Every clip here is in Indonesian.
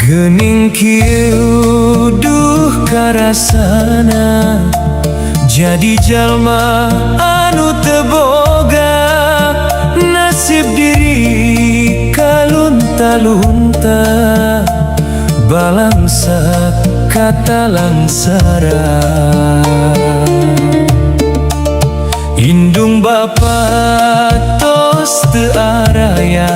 Gening kieu duh karasana jadi jalma anu teu boga nasib diri kalunta-lunta balangsa kata langsara indung bapa tos teu araya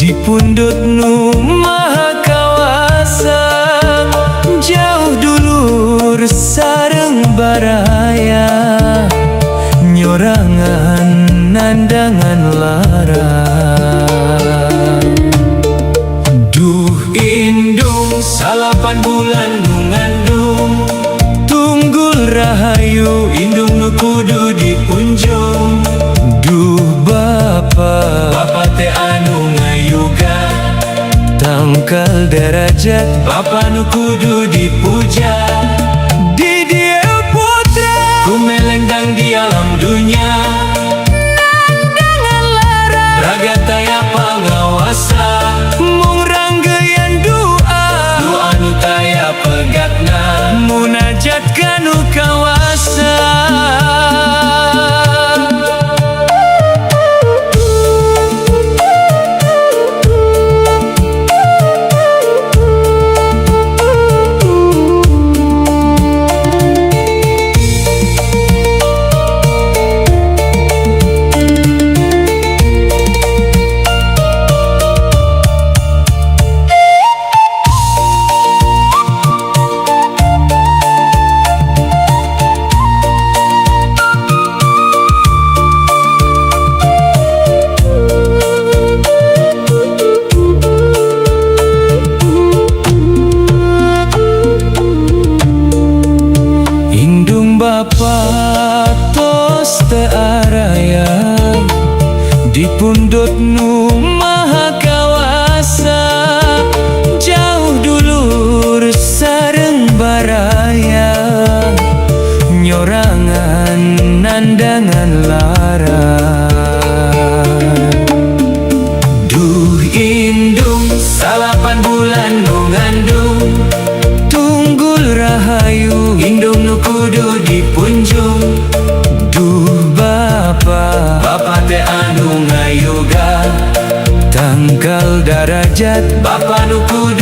di pundut nu maha kawasa jauh dulur sareng baraya nyorangan nandangan lara duh indung salapan bulan nu ngandung tunggul rahayu indung nu kudu diunjung duh bapa teh anu ngayuga tangkal derajat bapa nu kudu dipuja di dieu putra kumelengdang di alam dunia nandangan lara raga taya pangawasa mung ranggeyan doa nu taya pegatna munajat kanu kawasa bapa tos teu araya di pundut nu maha kawasa jauh dulur sareng baraya nyorangan nandangan lara duh indung salapan bulan nu ngandung tunggul rahayu indung nu kudu dipunjung duh bapa teh anu ngayuga tangkal darajat bapa nu kudu